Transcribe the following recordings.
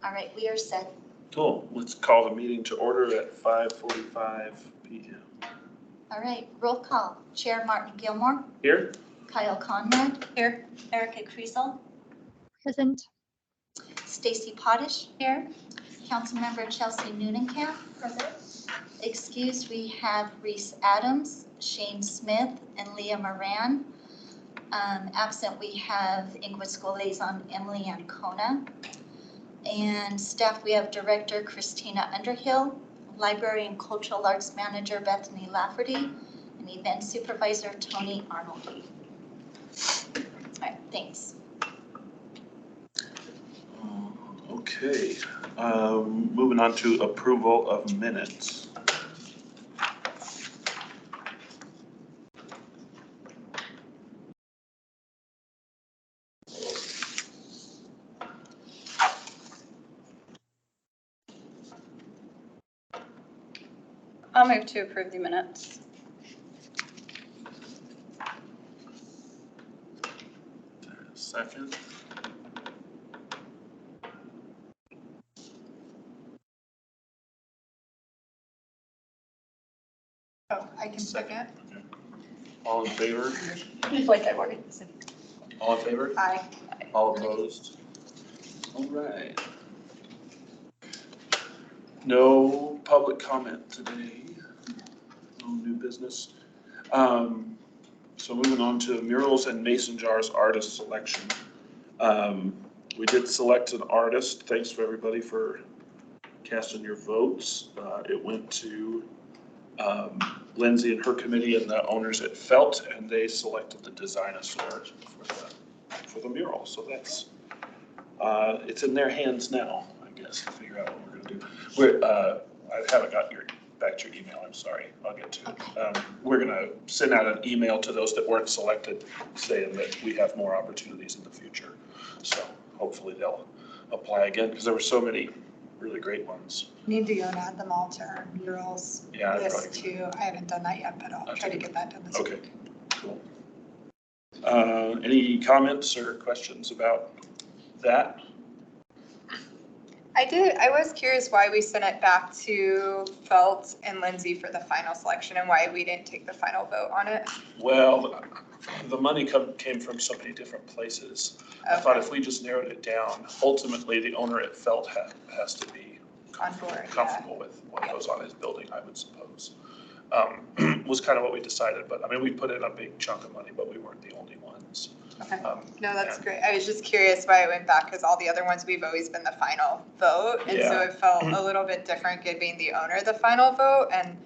All right, we are set. Cool. Let's call the meeting to order at 5:45 p.m. All right, roll call. Chair Martin Gilmore. Here? Kyle Conrad. Here. Erica Kriesel. Present. Stacy Pottish. Here. Councilmember Chelsea Noonenkamp. Present. Excused, we have Reese Adams, Shane Smith, and Leah Moran. Absent, we have Inglewood School Liaison Emily Ancona. And staff, we have Director Christina Underhill, Library and Cultural Arts Manager Bethany Lafferty, and Event Supervisor Tony Arnoldy. All right, thanks. Okay. Moving on to approval of minutes. I'll move to approve the minutes. Second. Oh, I can second. Okay. All in favor? Like I've already said. All in favor? Aye. All opposed? All right. No public comment today. No new business. So moving on to murals and mason jars artist selection. We did select an artist. Thanks for everybody for casting your votes. It went to Lindsay and her committee and the owners at Felt, and they selected the designosaur for the mural. So that's it's in their hands now, I guess, to figure out what we're gonna do. I haven't got back to your email. I'm sorry. I'll get to it. We're gonna send out an email to those that weren't selected, saying that we have more opportunities in the future. So hopefully they'll apply again, because there were so many really great ones. Need to go and add them all to our murals list too. I haven't done that yet, but I'll try to get that done this week. Okay, cool. Any comments or questions about that? I was curious why we sent it back to Felt and Lindsay for the final selection and why we didn't take the final vote on it. Well, the money came from so many different places. Okay. I thought if we just narrowed it down, ultimately the owner at Felt has to be comfortable with what goes on his building, I would suppose. Was kind of what we decided, but I mean, we put in a big chunk of money, but we weren't the only ones. Okay. No, that's great. I was just curious why it went back, because all the other ones we've always been the final vote. And so it felt a little bit different giving the owner the final vote. And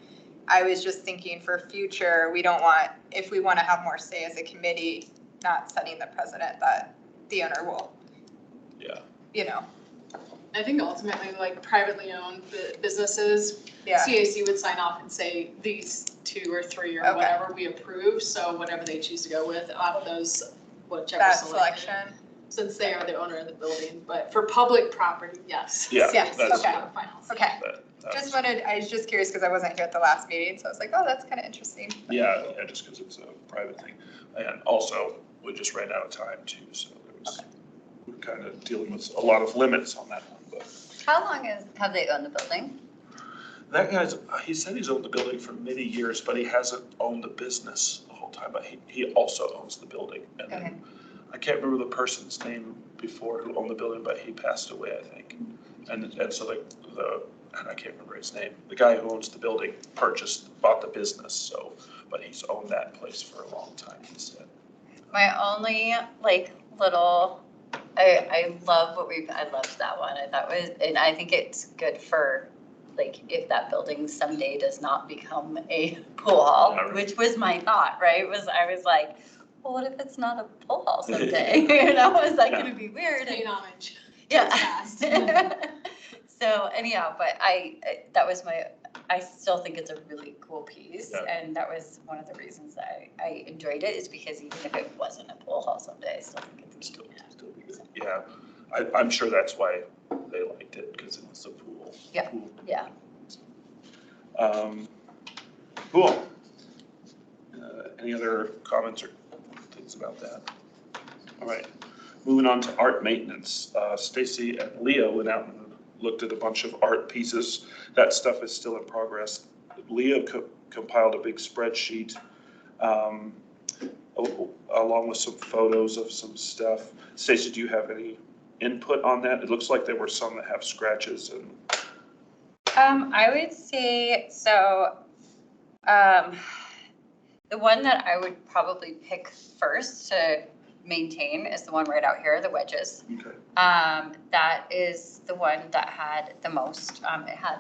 I was just thinking for future, we don't want, if we want to have more say as a committee, not setting the precedent that the owner will, you know. I think ultimately, like privately owned businesses, Yeah. CAC would sign off and say these 2 or 3 or whatever we approve. So whatever they choose to go with out of those, whichever That selection. Since they are the owner of the building. But for public property, yes. Yes, that's okay. Finals. Okay. I was just curious because I wasn't here at the last meeting, so I was like, oh, that's kind of interesting. Yeah, just because it's a private thing. And also, we just ran out of time too, so there was, we're kind of dealing with a lot of limits on that one. But How long have they owned the building? that guy's, he said he's owned the building for many years, but he hasn't owned the business the whole time, but he also owns the building. And Okay. I can't remember the person's name before who owned the building, but he passed away, I think. And so and I can't remember his name. The guy who owns the building bought the business, so, but he's owned that place for a long time, he said. My only little, I love I loved that one. And I think it's good for if that building someday does not become a pool hall, which was my thought, right? I was like, well, what if it's not a pool hall someday? Is that going to be weird? Paying homage. Yeah. So anyhow, but that was I still think it's a really cool piece. Yeah. And that was one of the reasons I enjoyed it, is because even if it wasn't a pool hall someday, I still think it's still be good. Yeah. I'm sure that's why they liked it, because it was a pool. Yeah. Yeah. Cool. Any other comments or things about that? All right. Moving on to art maintenance. Stacy and Leah went out and looked at a bunch of art pieces. That stuff is still in progress. Leah compiled a big spreadsheet along with some photos of some stuff. Stacey, do you have any input on that? It looks like there were some that have scratches and. I would say, so, the one that I would probably pick first to maintain is the one right out here, the wedges. Okay. That is the one that had the most, it had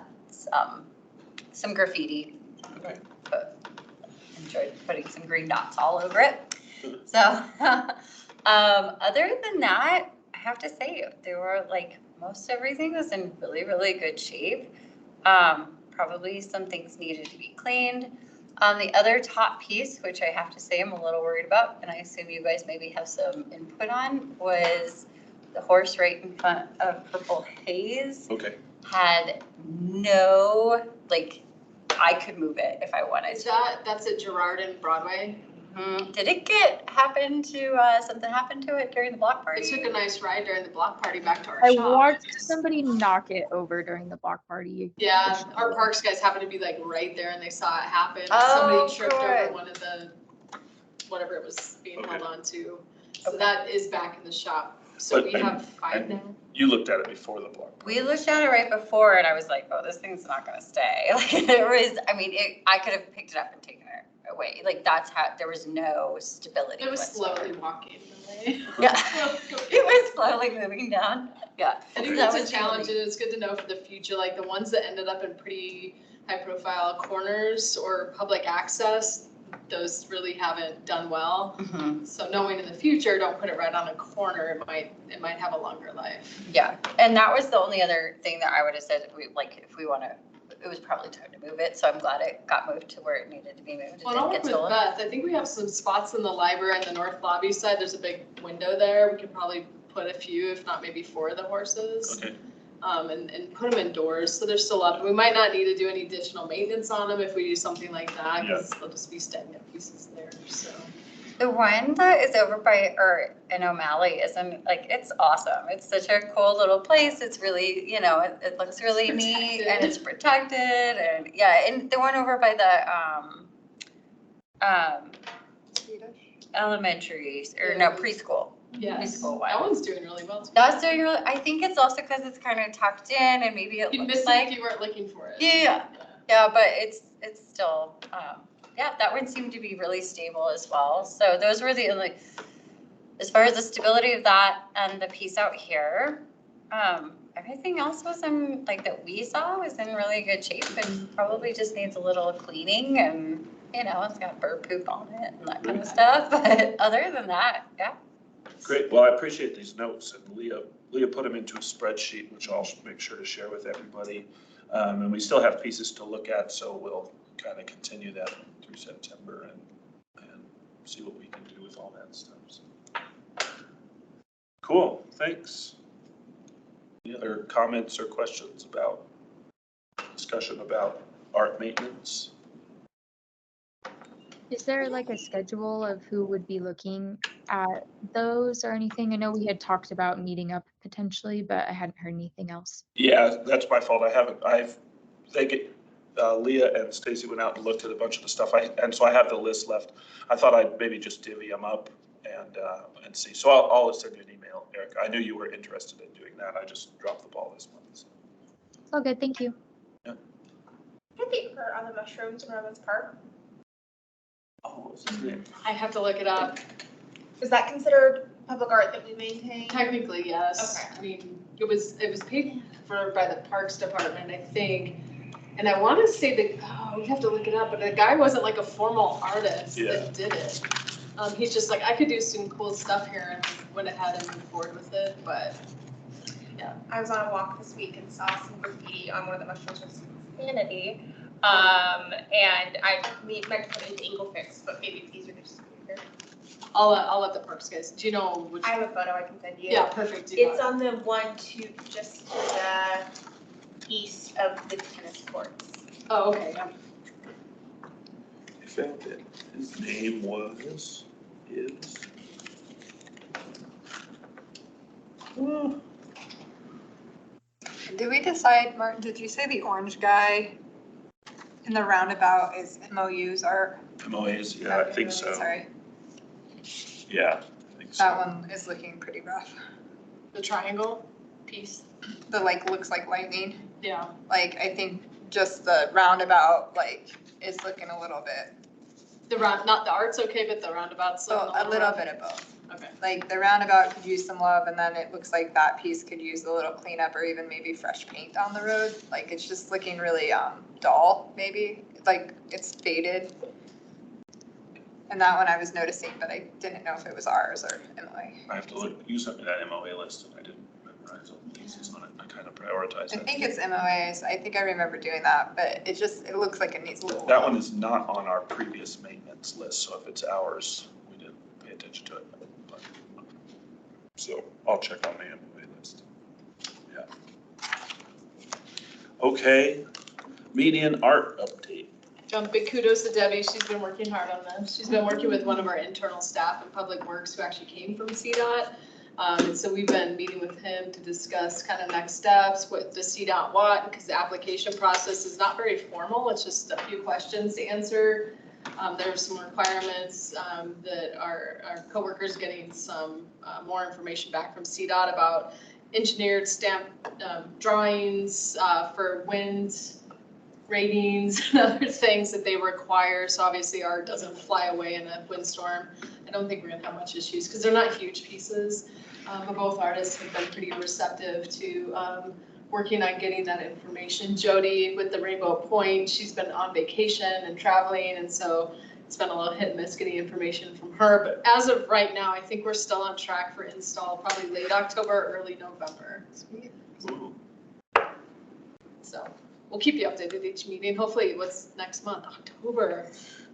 some graffiti. Okay. But enjoyed putting some green dots all over it. So, other than that, I have to say, they were like, most everything was in really, really good shape. Probably some things needed to be cleaned. The other top piece, which I have to say I'm a little worried about, and I assume you guys maybe have some input on, was the horse right in front of Purple Haze. Okay. Had no, like, I could move it if I wanted Is to. that's at Girard and Broadway? Did it something happen to it during the block party? It took a nice ride during the block party back to our I shop. watched somebody knock it over during the block party. Yeah, our parks guys happened to be like right there and they saw it happen. Oh, Somebody tripped good. over one of the, whatever it was being held on to. So Okay. that is back in the shop. So But we have 5 now. You looked at it before the block party. We looked at it right before and I was like, oh, this thing's not gonna stay. Like it was, I mean, I could have picked it up and taken it away. Like that's how, there was no stability It was whatsoever. slowly walking away. Yeah, it was slowly moving down. Yeah. I think That that's was a challenge really- and it's good to know for the future, like the ones that ended up in pretty high profile corners or public access, those really haven't done well. Mhm. So knowing in the future, don't put it right on a corner, it might have a longer life. Yeah, and that was the only other thing that I would have said, if we wanna, it was probably time to move it, so I'm glad it got moved to where it needed to be moved. It Well, I'll didn't work get with stolen. Beth, I think we have some spots in the library and the north lobby side, there's a big window there, we could probably put a few, if not maybe 4 of the horses. Okay. And put them indoors, so they're still up, we might not need to do any additional maintenance on them if we do something like that, because they'll just be stagnant pieces there, so. The one that is over by, or in O'Malley isn't, like, it's awesome. It's such a cool little place. It's really, it looks really neat and it's protected and, yeah, and the one over by the, elementary, or no, preschool. Yes, Preschool one. that one's doing really well too. That's doing really, I think it's also because it's kind of tucked in and maybe it You'd looks miss it like. if you weren't looking for it. Yeah. Yeah, but it's still, yeah, that one seemed to be really stable as well. So those were the only, as far as the stability of that and the piece out here, everything else was in, like, that we saw was in really good shape and probably just needs a little cleaning and, it's got bird poop on it and that kind of stuff. But other than that, yeah. Great, well, I appreciate these notes, and Leah put them into a spreadsheet, which I'll make sure to share with everybody. And we still have pieces to look at, so we'll kind of continue that through September and see what we can do with all that stuff. So. Cool, thanks. Any other comments or questions about discussion about art maintenance? Is there like a schedule of who would be looking at those or anything? I know we had talked about meeting up potentially, but I hadn't heard anything else. Yeah, that's my fault. Leah and Stacy went out and looked at a bunch of the stuff. And so I have the list left. I thought I'd maybe just divvy them up and see. So I'll send you an email, Eric. I knew you were interested in doing that. I just dropped the ball this month. So. It's all good, thank you. Yeah. I think her on the mushrooms in Robbins Park. Oh, what was his name? I have to look it up. Is that considered public art that we maintain? Technically, yes. Okay. I mean, it was paid for by the Parks Department, I think. And I want to say we have to look it up, but the guy wasn't like a formal artist that did it. He's just like, I could do some cool stuff here and went ahead and moved forward with it, but yeah. I was on a walk this week and saw some graffiti on one of the mushrooms with insanity. And might put it into Eagle Fix, but maybe it's easier to just here. I'll let the Parks guys, do you know which? I have a photo I can send you. Yeah, perfect. Do It's that. on the just to the east of the tennis courts. Oh, okay, yeah. I found it. His name is. I think Did we decide, Martin, did you say the orange guy in the roundabout is MOUs or? MOAs, yeah, I think so. Sorry, Yeah, I think so. that one is looking pretty rough. The triangle piece, The like, looks like lightning. yeah. Like, I think just the roundabout, like, is looking a little bit, Not the art's okay, but the roundabout's so a little bit of both. Okay. Like, the roundabout could use some love, and then it looks like that piece could use a little cleanup or even maybe fresh paint down the road. Like, it's just looking really, dull, maybe, like, it's faded. And that one I was noticing, but I didn't know if it was ours or Emily. I have to look, use something that MOA list, and I didn't memorize all the pieces on it. I kind of prioritize I it. think it's MOAs, I think I remember doing that, but it looks like it needs a little. That one is not on our previous maintenance list, so if it's ours, we didn't pay attention to it. But- So I'll check on the MOA list. Yeah. Okay, median art update. Big kudos to Debbie, she's been working hard on this. She's been working with one of our internal staff in Public Works who actually came from CDOT. And so we've been meeting with him to discuss kind of next steps, what does CDOT want, because the application process is not very formal, it's just a few questions to answer. There are some requirements that our coworkers getting some more information back from CDOT about engineered stamp drawings for wind ratings and other things that they require. So obviously art doesn't fly away in a windstorm. I don't think we're gonna have much issues because they're not huge pieces. But both artists have been pretty receptive to working on getting that information. Jody with the Rainbow Point, she's been on vacation and traveling, and so it's been a little hit and miss getting information from her. But as of right now, I think we're still on track for install probably late October, early November. Ooh. So we'll keep you updated each meeting. Hopefully, what's next month? October.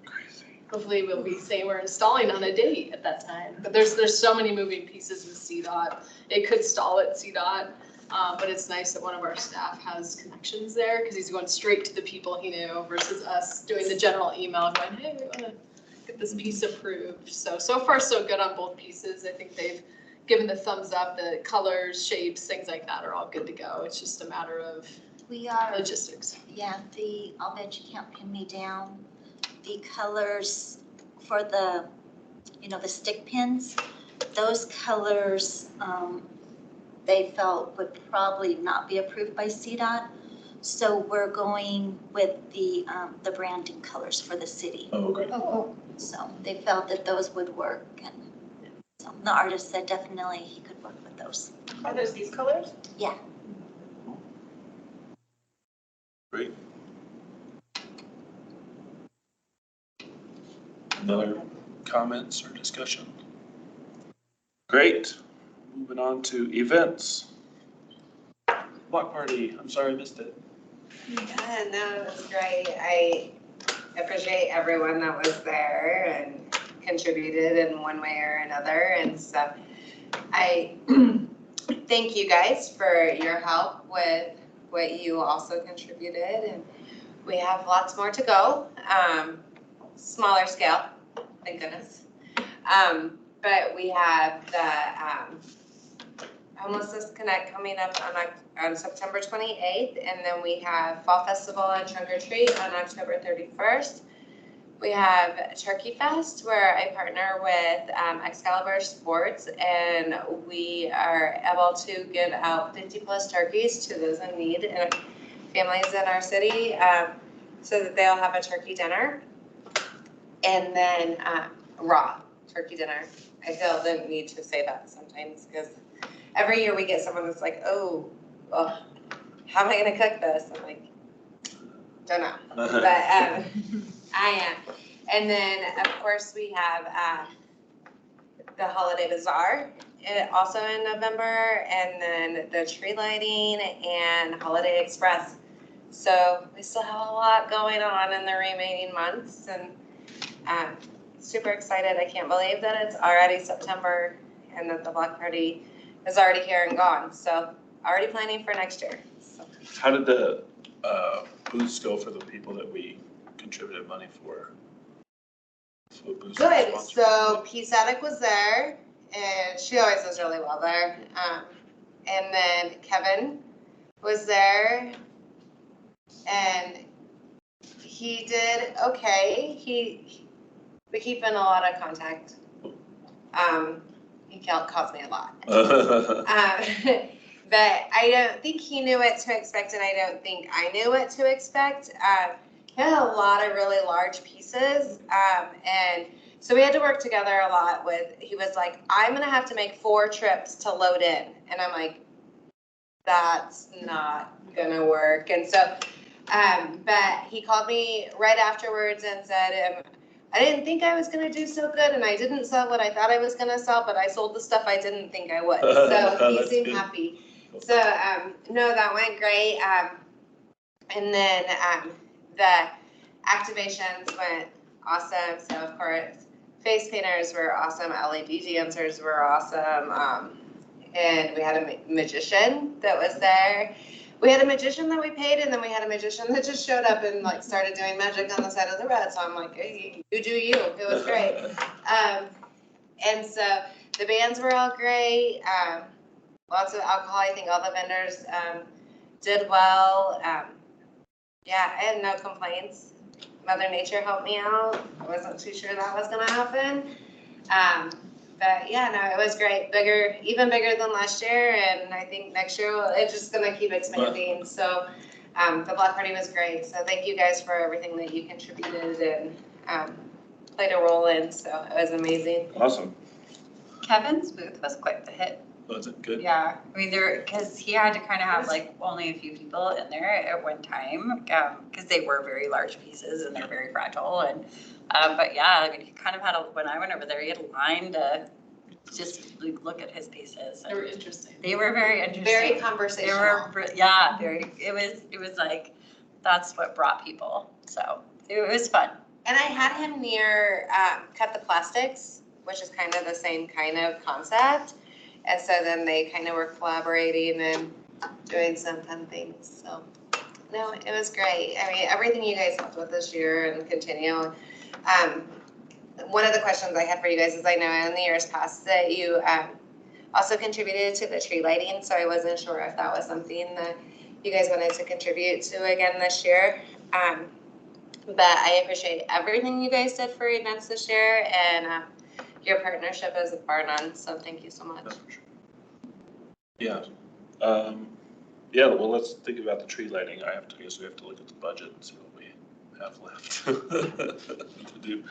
Crazy. Hopefully we'll be saying we're installing on a date at that time. But there's so many moving pieces with CDOT. It could stall at CDOT, but it's nice that one of our staff has connections there because he's going straight to the people he knew versus us doing the general email going, hey, we want to get this piece approved. So far so good on both pieces. I think they've given the thumbs up. The colors, shapes, things like that are all good to go. It's just a matter of We are, logistics. yeah, I'll bet you can't pin me down. The colors for the, the stick pins, those colors, they felt would probably not be approved by CDOT. So we're going with the branding colors for the city. Oh, okay. So they felt that those would work, and so the artist said definitely he could work with those. Are those these colors? Yeah. Great. Other comments or discussion? Great. Moving on to events. Block party. I'm sorry I missed it. Yeah, no, it was great. I appreciate everyone that was there and contributed in one way or another. And so I thank you guys for your help with what you also contributed. And we have lots more to go. Smaller scale, thank goodness. But we have the Homelessness Connect coming up on September 28th, and then we have Fall Festival and Trunk or Treat on October 31st. We have Turkey Fest, where I partner with Excalibur Sports, and we are able to give out 50 plus turkeys to those in need and families in our city, so that they'll have a turkey dinner. And then raw turkey dinner. I feel the need to say that sometimes because every year we get someone that's like, oh, how am I going to cook this? I'm like, don't know. But I am. And then, of course, we have the Holiday Bazaar also in November, and then the tree lighting and Holiday Express. So we still have a lot going on in the remaining months, and super excited. I can't believe that it's already September and that the block party is already here and gone. So already planning for next year. So. How did the booths go for the people that we contributed money for? Good. So Peace Attic was there, and she always does really well there. And then Kevin was there, and he did okay. We keep in a lot of contact. He calls me a lot. But I don't think he knew what to expect, and I don't think I knew what to expect. He had a lot of really large pieces, and so we had to work together a lot with, he was like, I'm gonna have to make 4 trips to load in. And I'm like, that's not gonna work. And so, but he called me right afterwards and said, I didn't think I was gonna do so good, and I didn't sell what I thought I was gonna sell, but I sold the stuff I didn't think I would. So he seemed happy. So, no, that went great. And then the activations went awesome. So of course, face painters were awesome. LED dancers were awesome. And we had a magician that was there. We had a magician that we paid, and then we had a magician that just showed up and like started doing magic on the side of the road. So I'm like, hey, you do you. It was great. And so the bands were all great. Lots of alcohol. I think all the vendors did well. Yeah, I had no complaints. Mother Nature helped me out. I wasn't too sure that was gonna happen. But yeah, no, it was great. Bigger, even bigger than last year, and I think next year it's just gonna keep expanding. So the block party was great. So thank you guys for everything that you contributed and played a role in. So it was amazing. Awesome. Kevin's booth was quick to hit. Was it good? Yeah, I mean, because he had to kind of have like only a few people in there at one time, because they were very large pieces and they're very fragile. And but yeah, I mean, he kind of had when I went over there, he had a line to just like, look at his pieces. They were interesting. They were very interesting. Very They conversational. were, yeah, very. It was like that's what brought people. So it was fun. And I had him near Cut the Plastics, which is kind of the same kind of concept. And so then they kind of were collaborating and doing some fun things. So, no, it was great. I mean, everything you guys helped with this year and continue. One of the questions I had for you guys is I know in the years past that you also contributed to the tree lighting. So I wasn't sure if that was something that you guys wanted to contribute to again this year. But I appreciate everything you guys did for events this year, and your partnership is bar none, so thank you so much. That's for sure. Yeah. Yeah, well, let's think about the tree lighting. I guess we have to look at the budget and see what we have left to do.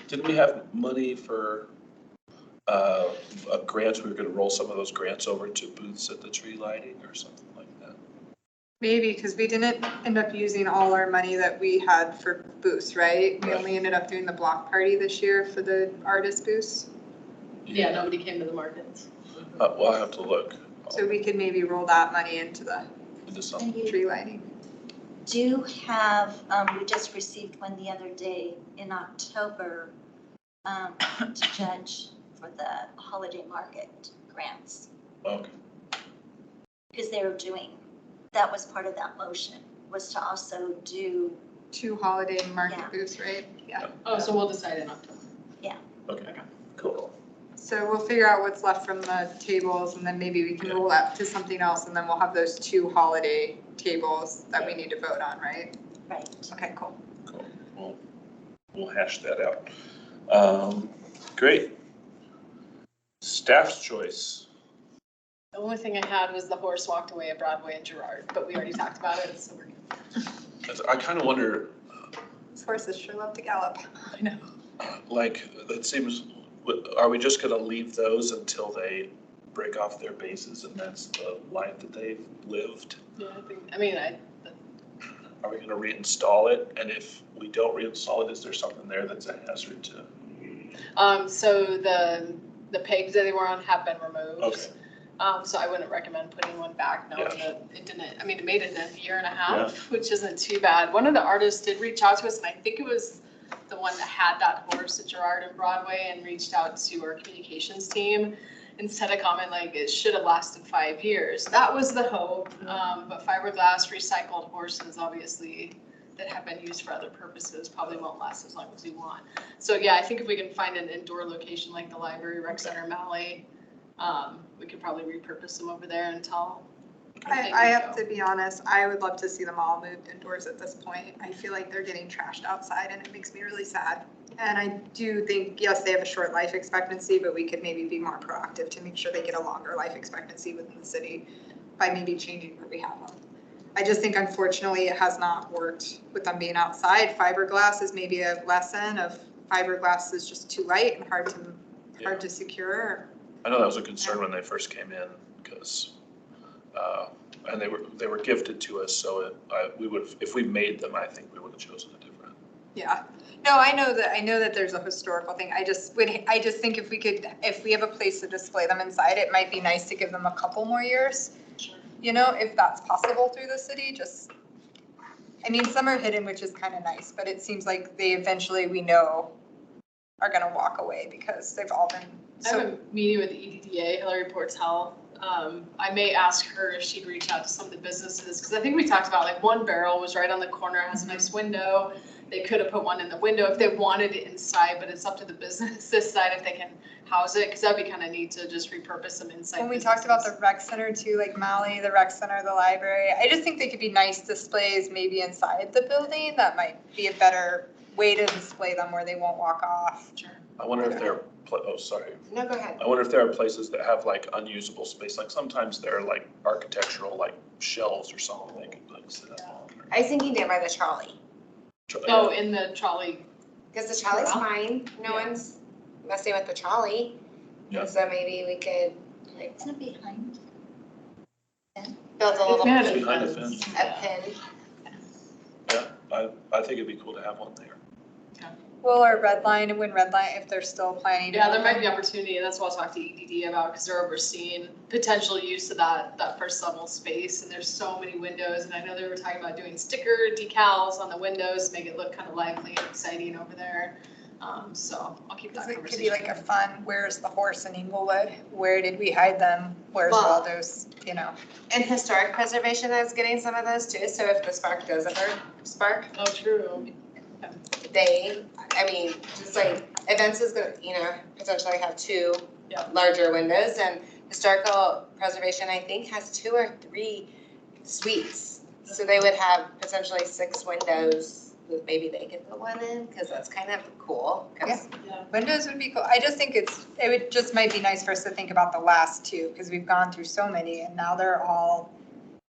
Didn't we have money for grants? We were gonna roll some of those grants over to booths at the tree lighting or something like that. Maybe, because we didn't end up using all our money that we had for booths, right? We only ended up doing the block party this year for the artist booths. Yeah, nobody came to the markets. Well, I'll have to look. So we could maybe roll that money into the Into something. And you tree lighting. do have, we just received one the other day in October to judge for the holiday market grants. Okay. Because they were doing, that was part of that motion, was to also do, 2 holiday market Yeah. booths, right? Yeah. Oh, so we'll decide in October. Okay. Cool. So we'll figure out what's left from the tables, and then maybe we can roll that to something else, and then we'll have those 2 holiday tables that we need to vote on, right? right. Okay, cool. Cool. We'll hash that out. Great. Staff's choice. The only thing I had was the horse walked away at Broadway and Girard, but we already talked about it, so we're good. I kind of wonder, These horses sure love to gallop. I know. like, it seems, are we just gonna leave those until they break off their bases and that's the life that they've lived? Yeah, I mean, Are we gonna reinstall it? And if we don't reinstall it, is there something there that's a hazard to? so the pegs that they were on have been removed. Okay. So I wouldn't recommend putting one back knowing that it didn't, I mean, it made it a year and a half, which isn't too bad. One of the artists did reach out to us, and I think it was the one that had that horse at Girard and Broadway, and reached out to our communications team and said a comment like, it should have lasted 5 years. That was the hope, but fiberglass recycled horses, obviously, that have been used for other purposes probably won't last as long as we want. So yeah, I think if we can find an indoor location like the library, rec center, Malley, we could probably repurpose them over there until I have to be honest, I would love to see them all moved indoors at this point. I feel like they're getting trashed outside and it makes me really sad. And I do think, yes, they have a short life expectancy, but we could maybe be more proactive to make sure they get a longer life expectancy within the city by maybe changing where we have them. I just think unfortunately it has not worked with them being outside. Fiberglass is maybe a lesson of fiberglass is just too light and hard to secure. I know that was a concern when they first came in, because, and they were gifted to us, so we would, if we made them, I think we would have chosen a different. Yeah, no, I know that there's a historical thing. I just think if we have a place to display them inside, it might be nice to give them a couple more years. Sure. You know, if that's possible through the city, I mean, some are hidden, which is kind of nice, but it seems like they eventually, we know, are gonna walk away because they've all been I have a meeting with the EDDA, Hillary Portell. I may ask her if she'd reach out to some of the businesses, because I think we talked about like one barrel was right on the corner, has a nice window. They could have put one in the window if they wanted it inside, but it's up to the business this side if they can house it, because that'd be kind of neat to just repurpose them inside. When we talked about the rec center too, like Mali, the rec center, the library, I just think they could be nice displays maybe inside the building. That might be a better way to display them where they won't walk off. Sure. I wonder if there are, oh, sorry. No, go ahead. I wonder if there are places that have like unusable space, like sometimes there are like architectural like shelves or something they could like sit up on. I was thinking down by the trolley, Oh, in the trolley. because the trolley's Well, fine, no yeah. one's messing with the trolley. Yeah. So maybe we could like Isn't it behind? build a little Yeah. pin, Behind the fence. a pin. Yeah, I think it'd be cool to have one there. Well, or red line, if they're still planning. Yeah, there might be opportunity, and that's what I'll talk to EDD about, because they're overseeing potential use of that first level space, and there's so many windows, and I know they were talking about doing sticker decals on the windows, to make it look kind of lively and exciting over there. So I'll keep that It conversation. could be like a fun, where's the horse in Inglewood? Where did we hide them? Where's Well- Waldo's, you know? And historic preservation is getting some of those too, so if the Spark does ever spark, Oh, true. just like events is gonna, potentially have two Yeah. larger windows, and historical preservation, I think, has 2 or 3 suites. So they would have potentially 6 windows, that maybe they could put one in, because that's kind of cool. 'Cause Windows would be cool. I just think it would just might be nice for us to think about the last 2, because we've gone through so many and now they're all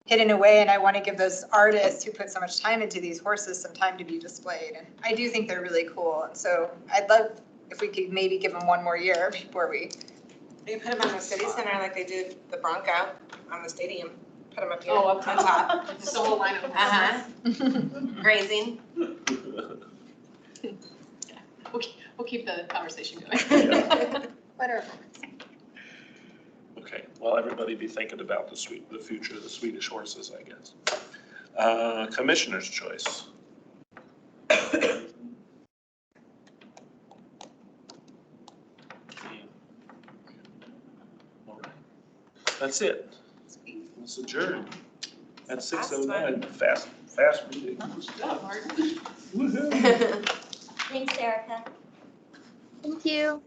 hidden away, and I want to give those artists who put so much time into these horses some time to be displayed. And I do think they're really cool. And so I'd love if we could maybe give them one more year before we. You put them on the city center like they do the Bronco on the stadium. Put them up here Oh, on up top. Just a whole line of horses. Uh-huh, grazing. We'll keep the conversation going. Whatever. Okay, well, everybody be thinking about the future of the Swedish horses, I guess. Commissioner's choice. All right. That's it. Let's adjourn at 6:09. Fast meeting. Good job, Martin. Woohoo. Thanks, Erica. Thank you.